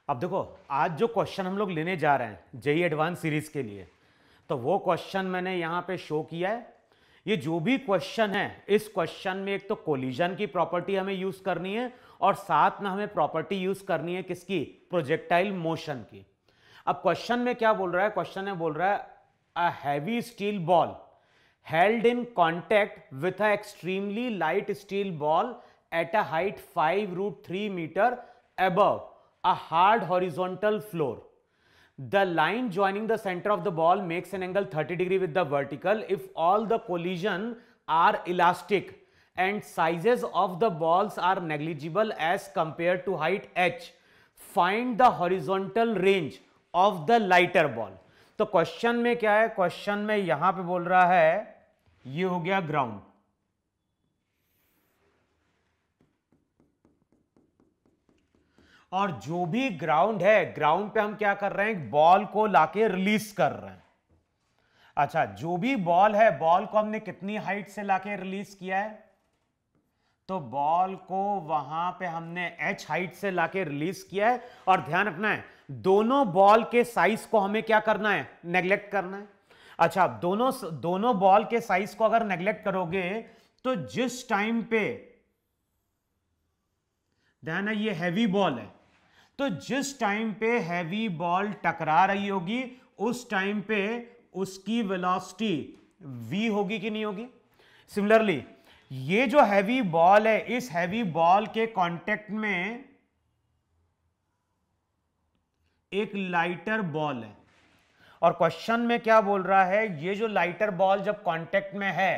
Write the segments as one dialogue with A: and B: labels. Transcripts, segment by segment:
A: अब देखो, आज जो क्वेश्चन हम लोग लेने जा रहे हैं जेई एडवांस सीरीज के लिए, तो वो क्वेश्चन मैंने यहां पे शो किया है। ये जो भी क्वेश्चन है, इस क्वेश्चन में एक तो कोलिजन की प्रॉपर्टी हमें यूज करनी है और साथ में हमें प्रॉपर्टी यूज करनी है किसकी, प्रोजेक्टाइल मोशन की। अब क्वेश्चन में क्या बोल रहा है, क्वेश्चन में बोल रहा है a heavy steel ball held in contact with a extremely light steel ball at a height 5√3 meter above a hard horizontal floor. The line joining the center of the ball makes an angle 30 degree with the vertical if all the collision are elastic and sizes of the balls are negligible as compared to height h. Find the horizontal range of the lighter ball. तो question में क्या है, question में यहां पे बोल रहा है ये हो गया ग्राउंड, और जो भी ग्राउंड है, ग्राउंड पे हम क्या कर रहे हैं, बॉल को लाके रिलीज कर रहे हैं। अच्छा, जो भी बॉल है, बॉल को हमने कितनी हाइट से लाके रिलीज किया है, तो बॉल को वहां पे हमने h हाइट से लाके रिलीज किया है। और ध्यान रखना है, दोनों बॉल के साइज को हमें क्या करना है, नेग्लेक्ट करना है। अच्छा, दोनों बॉल के साइज को अगर नेग्लेक्ट करोगे तो जिस टाइम पे, ध्यान है ये हैवी बॉल है, तो जिस टाइम पे हैवी बॉल टकरा रही होगी उस टाइम पे उसकी वेलोसिटी v होगी कि नहीं होगी। सिमिलरली ये जो हैवी बॉल है, इस हैवी बॉल के कांटेक्ट में एक लाइटर बॉल है, और क्वेश्चन में क्या बोल रहा है, ये जो लाइटर बॉल जब कांटेक्ट में है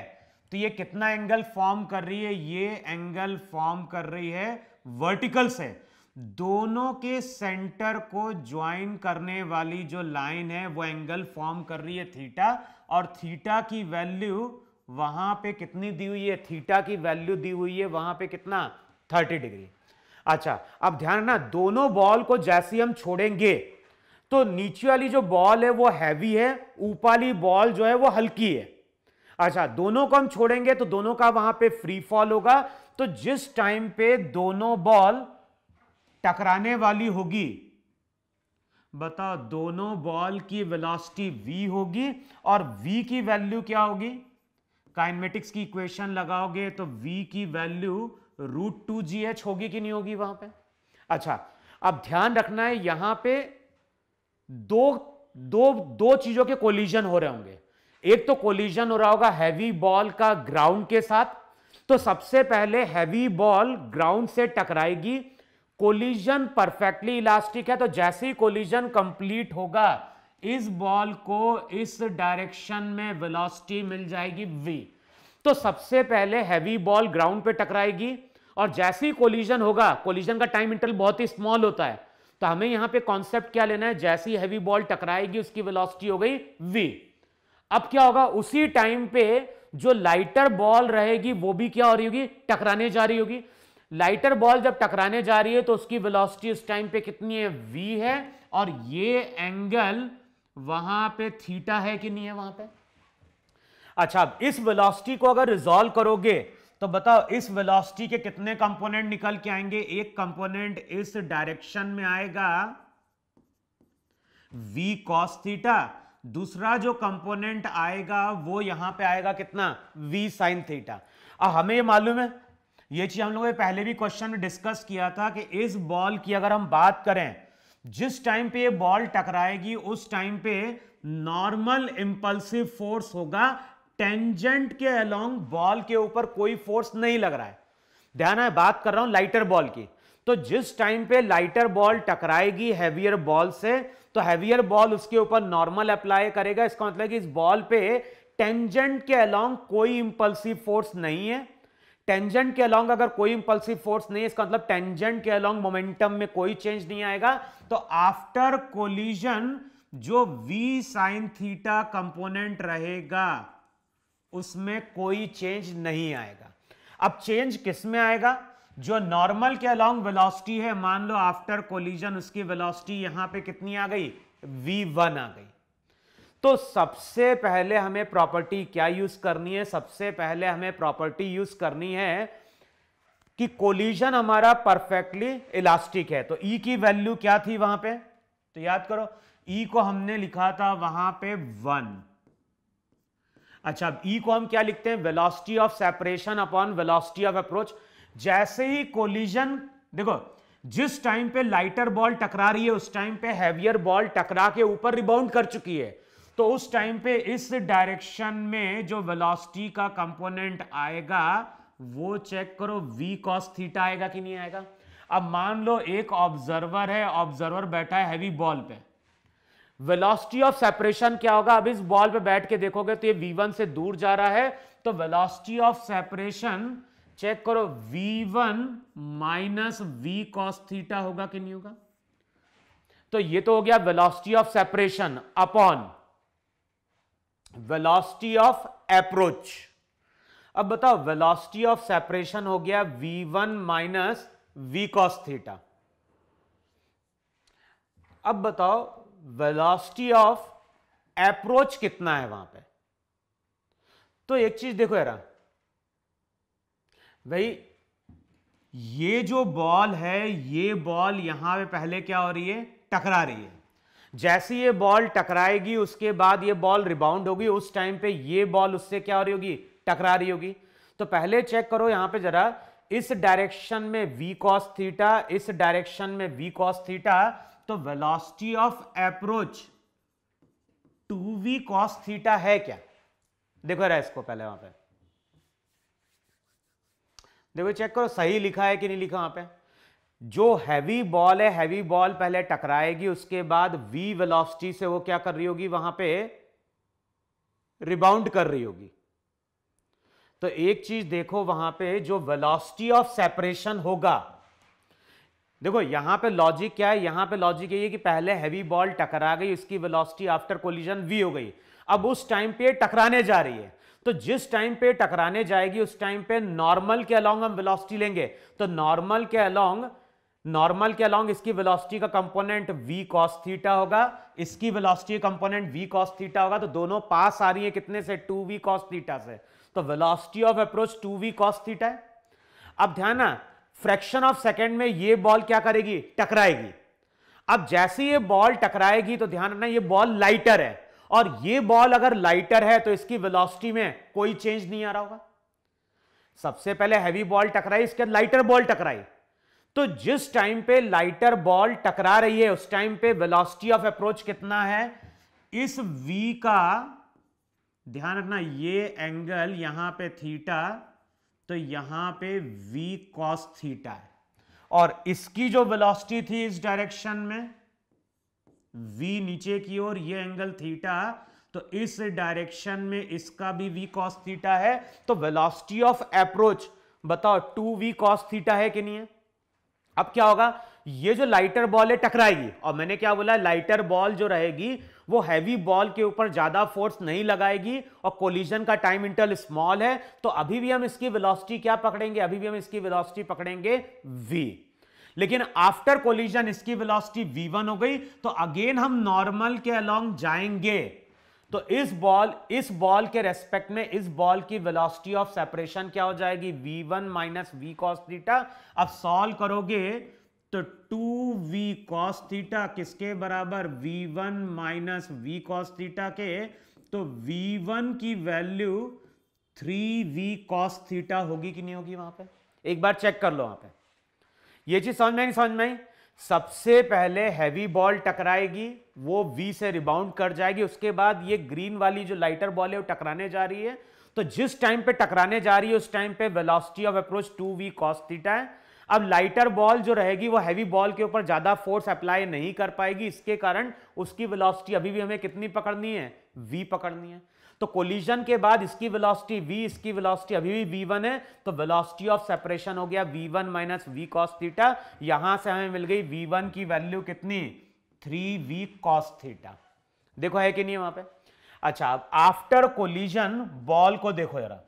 A: तो ये कितना एंगल फॉर्म कर रही है, ये एंगल फॉर्म कर रही है वर्टिकल से। दोनों के सेंटर को ज्वाइन करने वाली जो लाइन है वो एंगल फॉर्म कर रही है थीटा, और थीटा की वैल्यू वहां पे कितनी दी हुई है, थीटा की वैल्यू दी हुई है वहां पे कितना, 30 डिग्री। अच्छा, अब ध्यान रखना, दोनों बॉल को जैसे हम छोड़ेंगे तो नीचे वाली जो बॉल है वो हैवी है, ऊपर वाली बॉल जो है वो हल्की है। अच्छा, दोनों को हम छोड़ेंगे तो दोनों का वहां पे फ्री फॉल होगा। तो जिस टाइम पे दोनों बॉल टकराने वाली होगी, बताओ, दोनों बॉल की वेलोसिटी v होगी, और v की वैल्यू क्या होगी, काइनेमेटिक्स की इक्वेशन लगाओगे तो v की वैल्यू √2gh होगी कि नहीं होगी वहां पे। अच्छा, अब ध्यान रखना है, यहां पे दो चीजों के कोलिजन हो रहे होंगे। एक तो कोलिजन हो रहा होगा हैवी बॉल का ग्राउंड के साथ, तो सबसे पहले हैवी बॉल ग्राउंड से टकराएगी, कोलिजन परफेक्टली इलास्टिक है, तो जैसे ही कोलिजन कंप्लीट होगा इस बॉल को इस डायरेक्शन में वेलोसिटी मिल जाएगी v। तो सबसे पहले हैवी बॉल ग्राउंड पे टकराएगी, और जैसे ही कोलिजन होगा, कोलिजन का टाइम इंटरवल बहुत ही स्मॉल होता है, तो हमें यहां पे कॉन्सेप्ट क्या लेना है, जैसी हैवी बॉल टकराएगी उसकी वेलोसिटी हो गई v। अब क्या होगा, उसी टाइम पे जो लाइटर बॉल रहेगी वो भी क्या हो रही होगी, टकराने जा रही होगी। लाइटर बॉल जब टकराने जा रही है तो उसकी वेलोसिटी उस टाइम पे कितनी है, v है, और ये एंगल वहां पे थीटा है कि नहीं है वहां पे। अच्छा, अब इस वेलोसिटी को अगर रिजॉल्व करोगे तो बताओ, इस वेलोसिटी के कितने कंपोनेंट निकल के आएंगे, एक कंपोनेंट इस डायरेक्शन में आएगा v cos थीटा, दूसरा जो कंपोनेंट आएगा वो यहां पे आएगा कितना, v sin थीटा। अब हमें ये मालूम है, ये चीज हम लोगों ने पहले भी क्वेश्चन में डिस्कस किया था कि इस बॉल की अगर हम बात करें, जिस टाइम पे ये बॉल टकराएगी उस टाइम पे नॉर्मल इंपल्सिव फोर्स होगा, टेंजेंट के अलोंग बॉल के ऊपर कोई फोर्स नहीं लग रहा है। ध्यान है, बात कर रहा हूं लाइटर बॉल की। तो जिस टाइम पे लाइटर बॉल टकराएगी हैवियर बॉल से, तो हैवियर बॉल उसके ऊपर नॉर्मल अप्लाई करेगा। इसका मतलब कि इस बॉल पे टेंजेंट के अलोंग कोई इंपल्सिव फोर्स नहीं है। टेंजेंट के अलोंग अगर कोई इंपल्सिव फोर्स नहीं है, इसका मतलब टेंजेंट के अलोंग मोमेंटम में कोई चेंज नहीं आएगा। तो आफ्टर कोलिजन जो v sin थीटा कंपोनेंट रहेगा उसमें कोई चेंज नहीं आएगा। अब चेंज किस में आएगा, जो नॉर्मल के अलोंग वेलोसिटी है, मान लो आफ्टर कोलिजन उसकी वेलोसिटी यहां पे कितनी आ गई, v1 आ गई। तो सबसे पहले हमें प्रॉपर्टी क्या यूज करनी है, सबसे पहले हमें प्रॉपर्टी यूज करनी है कि कोलिजन हमारा परफेक्टली इलास्टिक है, तो ई की वैल्यू क्या थी वहां पे, तो याद करो ई को हमने लिखा था वहां पे 1। अच्छा, अब ई को हम क्या लिखते हैं, velocity of separation upon velocity of approach. जैसे ही कोलिजन, देखो जिस टाइम पे लाइटर बॉल टकरा रही है उस टाइम पे हैवियर बॉल टकरा के ऊपर रिबाउंड कर चुकी है, तो उस टाइम पे इस डायरेक्शन में जो वेलोसिटी का कंपोनेंट आएगा वो चेक करो v cos थीटा आएगा कि नहीं आएगा। अब मान लो एक ऑब्जर्वर है, ऑब्जर्वर बैठा है हैवी बॉल पे, वेलोसिटी ऑफ सेपरेशन क्या होगा, अब इस बॉल पे बैठ के देखोगे तो ये v1 से दूर जा रहा है, तो वेलोसिटी ऑफ सेपरेशन चेक करो v1 minus v cos theta होगा कि नहीं होगा। तो ये तो हो गया velocity of separation upon velocity of approach. अब बताओ वेलोसिटी ऑफ सेपरेशन हो गया v1 minus v cos theta. अब बताओ वेलोसिटी ऑफ अप्रोच कितना है वहां पे, तो एक चीज देखो यार भाई, ये जो बॉल है, ये बॉल यहां पे पहले क्या हो रही है, टकरा रही है। जैसे ये बॉल टकराएगी उसके बाद ये बॉल रिबाउंड होगी, उस टाइम पे ये बॉल उससे क्या हो रही होगी, टकरा रही होगी। तो पहले चेक करो यहां पे जरा, इस डायरेक्शन में v cos थीटा, इस डायरेक्शन में v cos थीटा, तो velocity of approach 2v cos theta है क्या, देखो जरा इसको पहले वहां पे देखो, चेक करो सही लिखा है कि नहीं लिखा। वहां पे जो हैवी बॉल है, हैवी बॉल पहले टकराएगी, उसके बाद v वेलोसिटी से वो क्या कर रही होगी, वहां पे रिबाउंड कर रही होगी। तो एक चीज देखो वहां पे जो वेलोसिटी ऑफ सेपरेशन होगा, देखो यहां पे लॉजिक क्या है, यहां पे लॉजिक ये है कि पहले हैवी बॉल टकरा गई, उसकी वेलोसिटी आफ्टर कोलिजन v हो गई। अब उस टाइम पे टकराने जा रही है, तो जिस टाइम पे टकराने जाएगी उस टाइम पे नॉर्मल के अलोंग हम वेलोसिटी लेंगे, तो नॉर्मल के अलोंग इसकी वेलोसिटी का कंपोनेंट v cos थीटा होगा, इसकी velocity component v cos theta होगा, तो दोनों पास आ रही है कितने से, 2v cos थीटा से, तो velocity of approach 2v cos theta है। अब ध्यान ना, फ्रैक्शन ऑफ सेकेंड में ये बॉल क्या करेगी, टकराएगी। अब जैसे ये बॉल टकराएगी तो ध्यान रखना ये बॉल लाइटर है, और ये बॉल अगर लाइटर है तो इसकी वेलोसिटी में कोई चेंज नहीं आ रहा होगा। सबसे पहले हैवी बॉल टकराई, इसके बाद लाइटर बॉल टकराई, तो जिस टाइम पे लाइटर बॉल टकरा रही है उस टाइम पे वेलोसिटी ऑफ अप्रोच कितना है, इस v का ध्यान रखना, ये एंगल यहां पे थीटा, तो यहां पे v cos थीटा है, और इसकी जो वेलोसिटी थी इस डायरेक्शन में v नीचे की ओर, ये एंगल थीटा, तो इस डायरेक्शन में इसका भी v cos थीटा है, तो वेलोसिटी ऑफ अप्रोच बताओ 2v cos थीटा है कि नहीं है। अब क्या होगा, ये जो लाइटर बॉल है टकराएगी, और मैंने क्या बोला, लाइटर बॉल जो रहेगी वो हैवी बॉल के ऊपर ज्यादा फोर्स नहीं लगाएगी, और कोलिजन का टाइम इंटरवल स्मॉल है, तो अभी भी हम इसकी वेलोसिटी क्या पकड़ेंगे, अभी भी हम इसकी वेलोसिटी पकड़ेंगे v। लेकिन आफ्टर कोलिजन इसकी वेलोसिटी v1 हो गई, तो अगेन हम नॉर्मल के अलोंग जाएंगे, तो इस बॉल के रेस्पेक्ट में इस बॉल की वेलोसिटी ऑफ सेपरेशन क्या हो जाएगी, v1 minus v cos theta. अब सॉल्व करोगे तो 2v cos थीटा किसके बराबर, v1 minus v cos theta के, तो v1 की वैल्यू 3v cos थीटा होगी कि नहीं होगी। वहां पे एक बार चेक कर लो, वहां पे ये चीज समझ में नहीं समझ में आई। सबसे पहले हैवी बॉल टकराएगी, वो v से रिबाउंड कर जाएगी, उसके बाद ये ग्रीन वाली जो लाइटर बॉल है वो टकराने जा रही है, तो जिस टाइम पे टकराने जा रही है उस टाइम पे velocity of approach 2v cos theta है। अब लाइटर बॉल जो रहेगी वो हैवी बॉल के ऊपर ज्यादा फोर्स अप्लाई नहीं कर पाएगी, इसके कारण उसकी वेलोसिटी अभी भी हमें कितनी पकड़नी है, v पकड़नी है। तो कोलिजन के बाद इसकी वेलोसिटी v, इसकी वेलोसिटी अभी भी v1 है, तो वेलोसिटी ऑफ सेपरेशन हो गया v1 minus v cos theta. यहां से हमें मिल गई v1 की वैल्यू कितनी, 3v cos थीटा। देखो है कि नहीं वहां पे। अच्छा, अब आफ्टर कोलिजन बॉल को देखो जरा,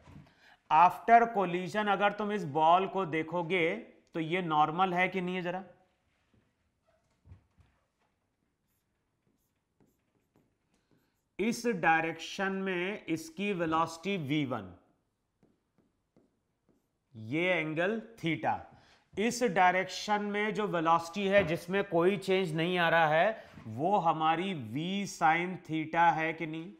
A: आफ्टर कोलिजन अगर तुम इस बॉल को देखोगे तो ये नॉर्मल है कि नहीं है, जरा इस डायरेक्शन में इसकी वेलोसिटी v1, ये एंगल थीटा। इस डायरेक्शन में जो वेलोसिटी है जिसमें कोई चेंज नहीं आ रहा है वो हमारी v साइन थीटा है कि नहीं।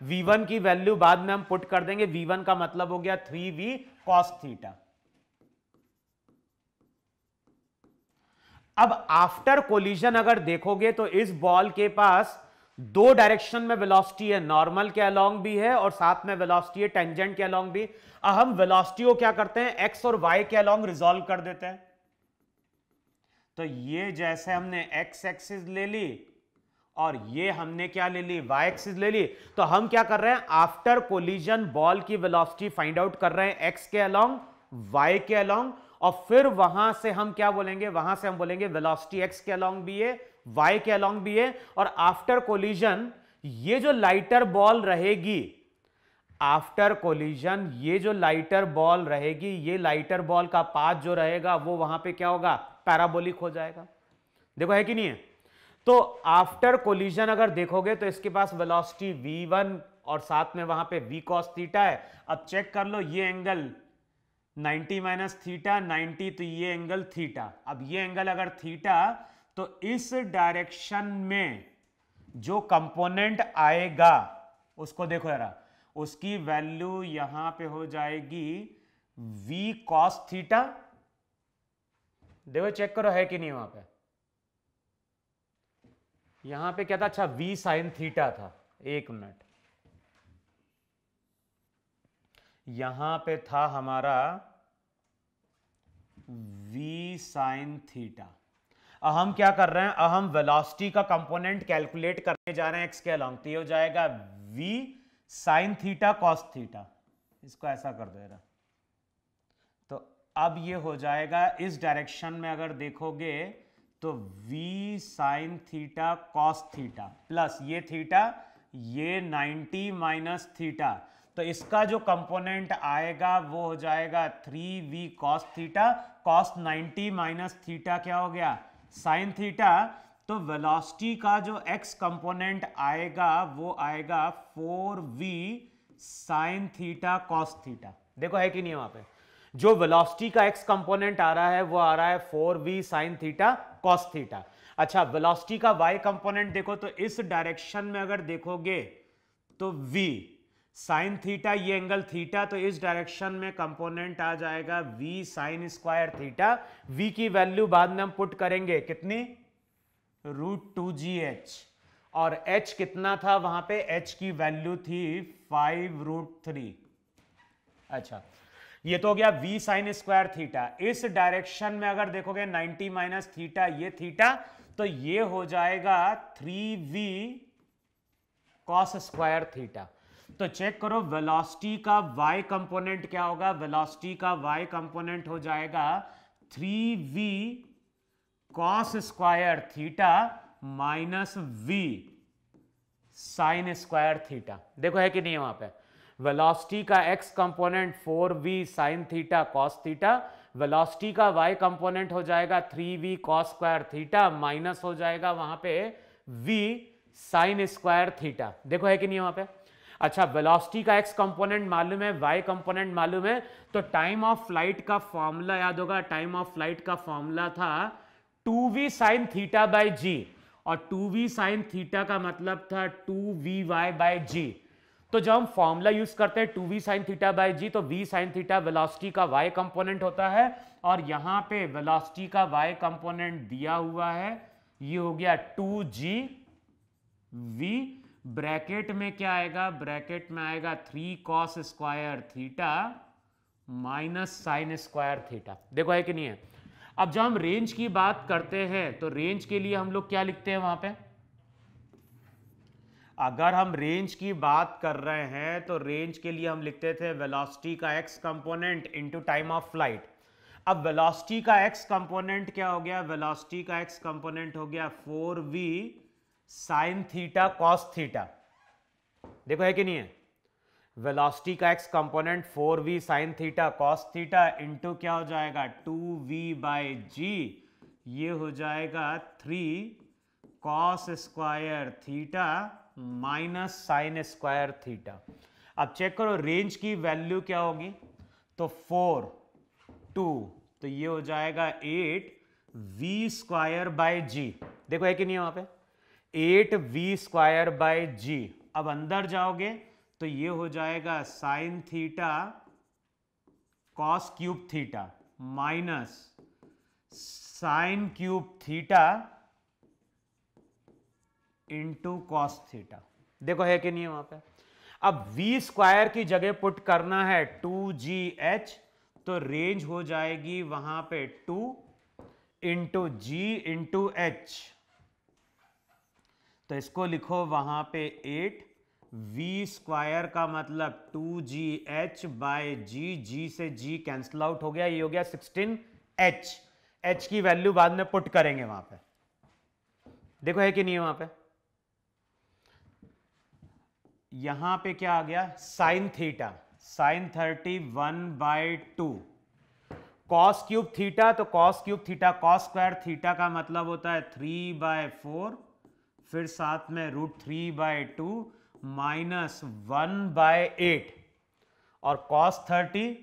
A: v1 की वैल्यू बाद में हम पुट कर देंगे, v1 का मतलब हो गया 3v cos थीटा। अब आफ्टर कोलिजन अगर देखोगे तो इस बॉल के पास दो डायरेक्शन में वेलोसिटी है, नॉर्मल के अलोंग भी है और साथ में वेलोसिटी है टेंजेंट के अलोंग भी। हम वेलोसिटी को क्या करते हैं, एक्स और वाई के अलोंग रिजॉल्व कर देते हैं। तो ये जैसे हमने एक्स एक्सिस ले ली और ये हमने क्या ले ली, वाई एक्सिस ले ली। तो हम क्या कर रहे हैं, आफ्टर कोलिजन बॉल की वेलोसिटी फाइंड आउट कर रहे हैं एक्स के अलोंग, वाई के अलोंग, और फिर वहां से हम क्या बोलेंगे, वहां से हम बोलेंगे वेलोसिटी एक्स के अलोंग भी है, वाई के अलोंग भी है। और आफ्टर कोलिजन ये जो लाइटर बॉल रहेगी, आफ्टर कोलिजन ये जो लाइटर बॉल रहेगी, ये लाइटर बॉल का पाथ जो रहेगा वो वहां पे क्या होगा, पैराबोलिक हो जाएगा। देखो है कि नहीं है। तो आफ्टर कोलिजन अगर देखोगे तो इसके पास वेलोसिटी v1 और साथ में वहां पे v cos थीटा है। अब चेक कर लो, ये एंगल 90 माइनस थीटा 90, तो ये एंगल थीटा। अब ये एंगल अगर थीटा, तो इस डायरेक्शन में जो कंपोनेंट आएगा उसको देखो जरा, उसकी वैल्यू यहां पे हो जाएगी v cos थीटा। देखो चेक करो है कि नहीं वहां पे, यहां पे क्या था, अच्छा v sin थीटा था। एक मिनट, यहां पे था हमारा v sin थीटा। अब हम क्या कर रहे हैं, अब हम वेलोसिटी का कंपोनेंट कैलकुलेट करने जा रहे हैं एक्स के अलोंग। तो ये हो जाएगा v sin theta cos theta. इसको ऐसा कर दे रहा, तो अब ये हो जाएगा इस डायरेक्शन में अगर देखोगे तो v sin theta cos theta plus ये थीटा, ये 90 माइनस थीटा। तो इसका जो कंपोनेंट आएगा वो हो जाएगा 3v cos theta, cos 90 minus theta क्या हो गया, sin थीटा। तो वेलोसिटी का जो x कंपोनेंट आएगा वो आएगा 4v sin theta cos theta. देखो है कि नहीं वहां पे, जो वेलोसिटी का x कंपोनेंट आ रहा है वो आ रहा है 4v sin theta cos theta. अच्छा वेलोसिटी का y कंपोनेंट देखो, तो इस डायरेक्शन में अगर देखोगे तो v sin थीटा, ये एंगल थीटा, तो इस डायरेक्शन में कंपोनेंट आ जाएगा v sin square theta. v की वैल्यू बाद में हम पुट करेंगे कितनी, √2gh, और h कितना था वहां पे, h की वैल्यू थी 5√3। अच्छा ये तो हो गया v sin स्क्वायर थीटा। इस डायरेक्शन में अगर देखोगे 90 माइनस थीटा, ये थीटा, तो ये हो जाएगा 3v cos स्क्वायर थीटा। तो चेक करो वेलोसिटी का y कंपोनेंट क्या होगा, वेलोसिटी का y कंपोनेंट हो जाएगा 3v cos square theta minus v sin square theta. देखो है कि नहीं वहां पे, वेलोसिटी का x component 4v sin theta cos theta, velocity का y कंपोनेंट हो जाएगा 3v cos square theta minus हो जाएगा वहां पे v sin स्क्वायर थीटा। देखो है कि नहीं वहां पे। अच्छा वेलोसिटी का x कंपोनेंट मालूम है, y कंपोनेंट मालूम है, तो टाइम ऑफ फ्लाइट का फॉर्मूला याद होगा। टाइम ऑफ फ्लाइट का फॉर्मूला था 2v sin theta by g, और 2v sin थीटा का मतलब था 2vy बाई g। तो जब हम फॉर्मूला यूज करते हैं 2v sin theta by g, तो v sin थीटा वेलोसिटी का y कंपोनेंट होता है, और यहां पे वेलोसिटी का y कंपोनेंट दिया हुआ है, ये हो गया 2g v, ब्रैकेट में क्या आएगा, ब्रैकेट में आएगा 3 cos square theta minus sine square theta. देखो है कि नहीं है। अब जब हम रेंज की बात करते हैं तो रेंज के लिए हम लोग क्या लिखते हैं वहां पे, अगर हम रेंज की बात कर रहे हैं तो रेंज के लिए हम लिखते थे वेलोसिटी का x component into time of flight. अब वेलोसिटी का x कंपोनेंट क्या हो गया, वेलोसिटी का x कंपोनेंट हो गया 4v sin theta cos theta. देखो है कि नहीं है, वेलोसिटी का x component 4v sin theta cos theta into क्या हो जाएगा 2v बाई g, ये हो जाएगा 3 cos square theta minus sine square theta. अब चेक करो रेंज की वैल्यू क्या होगी, तो 4 2, तो ये हो जाएगा 8v²/g। देखो है कि नहीं वहां पे 8v²/g। अब अंदर जाओगे तो ये हो जाएगा sine theta cos cube theta minus sine cube theta into cos theta. देखो है कि नहीं है वहां पे। अब v² की जगह पुट करना है 2gh, तो रेंज हो जाएगी वहां पे 2 इंटू जी इंटू एच। तो इसको लिखो वहां पे 8, v² का मतलब 2gh/g, g से g कैंसिल आउट हो गया, ये हो गया 16h। h की वैल्यू बाद में पुट करेंगे वहां पे। देखो है कि नहीं है वहां पे। यहां पे क्या आ गया sine theta, sine 31/2 cos cube theta, तो cos cube theta cos² theta का मतलब होता है 3/4, फिर साथ में √3/2 माइनस 1/8 और cos 30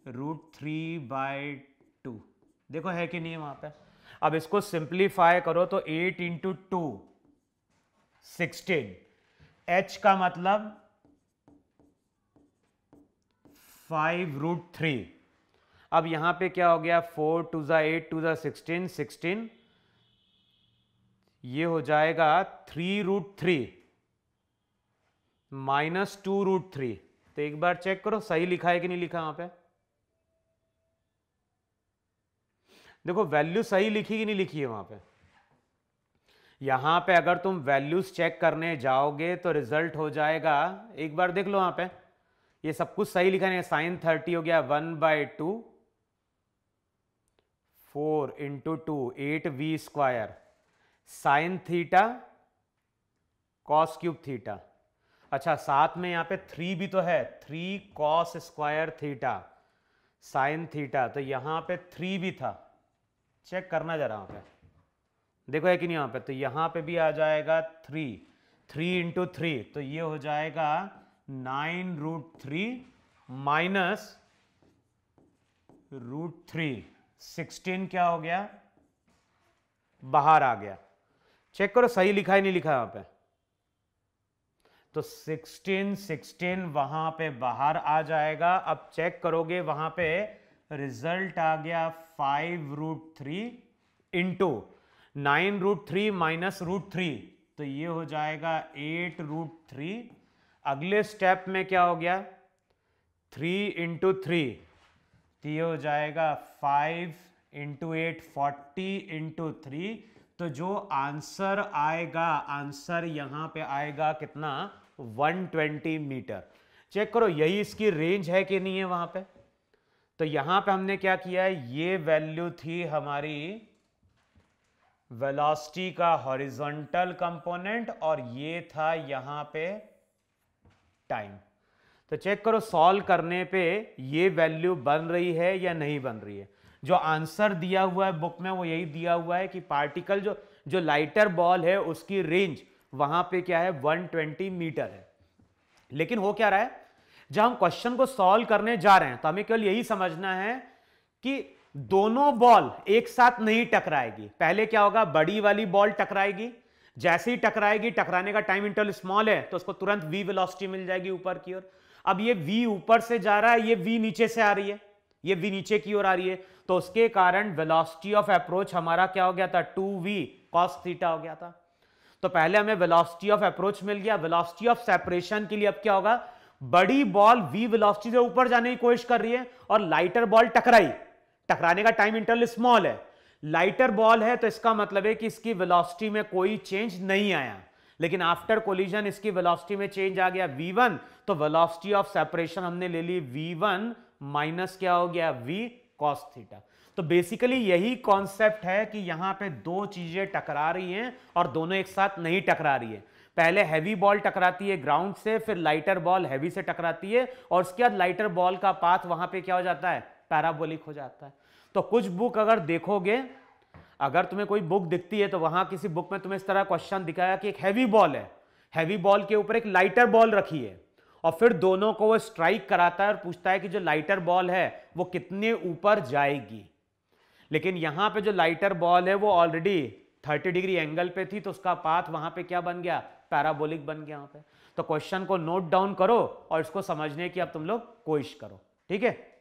A: √3/2। देखो है कि नहीं है वहां पे। अब इसको सिंप्लीफाई करो तो 8 इंटू 2 16, h का मतलब 5√3। अब यहां पे क्या हो गया 4 2 8 2 16 16, ये हो जाएगा 3√3 माइनस 2√3। तो एक बार चेक करो सही लिखा है कि नहीं लिखा वहां पे। देखो वैल्यू सही लिखी कि नहीं लिखी है वहां पे। यहां पे अगर तुम वैल्यूज चेक करने जाओगे तो रिजल्ट हो जाएगा, एक बार देख लो वहां पे, ये सब कुछ सही लिखा नहीं है। साइन 30 हो गया 1/2, 4 into 2 8v², sine theta cos cube theta. अच्छा साथ में यहां पे 3 भी तो है, 3 cos² थीटा साइन थीटा, तो यहां पे 3 भी था, चेक करना जरा वहां पे। देखो है कि नहीं वहां पे। तो यहां पे भी आ जाएगा 3 इंटू 3, तो ये हो जाएगा 9√3 माइनस √3, 16 क्या हो गया बाहर आ गया। चेक करो सही लिखा है नहीं लिखा वहां पे। तो 16 वहां पे बाहर आ जाएगा। अब चेक करोगे वहां पे रिजल्ट आ गया 5√3 इंटू 9√3 माइनस √3, तो ये हो जाएगा 8√3। अगले स्टेप में क्या हो गया 3 इंटू 3, तो ये हो जाएगा 5 इंटू 8 40 इंटू 3। तो जो आंसर आएगा, आंसर यहां पे आएगा कितना 120 मीटर। चेक करो यही इसकी रेंज है कि नहीं है वहां पे। तो यहां पे हमने क्या किया है, ये वैल्यू थी हमारी वेलोसिटी का हॉरिजॉन्टल कंपोनेंट और ये था यहां पे टाइम। तो चेक करो सॉल्व करने पे ये वैल्यू बन रही है या नहीं बन रही है। जो आंसर दिया हुआ है बुक में वो यही दिया हुआ है कि पार्टिकल जो लाइटर बॉल है उसकी रेंज वहां पे क्या है 120 मीटर है। लेकिन हो क्या रहा है, जब हम क्वेश्चन को सॉल्व करने जा रहे हैं तो हमें केवल यही समझना है कि दोनों बॉल एक साथ नहीं टकराएगी। पहले क्या होगा, बड़ी वाली बॉल टकराएगी, जैसे ही टकराएगी, टकराने का टाइम इंटरवल स्मॉल है तो उसको तुरंत v वेलोसिटी मिल जाएगी ऊपर की ओर। अब ये v ऊपर से जा रहा है, ये v नीचे से आ रही है, ये v नीचे की ओर आ रही है, तो उसके कारण वेलोसिटी ऑफ अप्रोच हमारा क्या हो गया था 2v cos थीटा हो गया था। तो पहले हमें वेलोसिटी ऑफ अप्रोच मिल गया। वेलोसिटी ऑफ सेपरेशन के लिए अब क्या होगा, बड़ी बॉल v वेलोसिटी से ऊपर जाने की कोशिश कर रही है और लाइटर बॉल टकराई, टकराने का टाइम इंटरवल स्मॉल है, लाइटर बॉल है, तो इसका मतलब है कि इसकी वेलोसिटी में कोई चेंज नहीं आया। लेकिन आफ्टर कोलिजन इसकी वेलोसिटी में चेंज आ गया v1, तो वेलोसिटी ऑफ सेपरेशन हमने ले ली v1 माइनस क्या हो गया v cos थीटा। तो बेसिकली यही कॉन्सेप्ट है कि यहां पे दो चीजें टकरा रही हैं और दोनों एक साथ नहीं टकरा रही है। पहले हैवी बॉल टकराती है ग्राउंड से, फिर लाइटर बॉल हैवी से टकराती है और उसके बाद लाइटर बॉल का पाथ वहां पे क्या हो जाता है, पैराबोलिक हो जाता है। तो कुछ बुक अगर देखोगे, अगर तुम्हें कोई बुक दिखती है तो वहां किसी बुक में तुम्हें इस तरह क्वेश्चन दिखाया कि एक हैवी बॉल है, हैवी बॉल के ऊपर एक लाइटर बॉल रखी है और फिर दोनों को वो स्ट्राइक कराता है और पूछता है कि जो लाइटर बॉल है वो कितने ऊपर जाएगी। लेकिन यहां पे जो लाइटर बॉल है वो ऑलरेडी 30 डिग्री एंगल पे थी, तो उसका पाथ वहां पे क्या बन गया, पैराबोलिक बन गया यहां पे। तो क्वेश्चन को नोट डाउन करो और इसको समझने की अब तुम लोग कोशिश करो, ठीक है।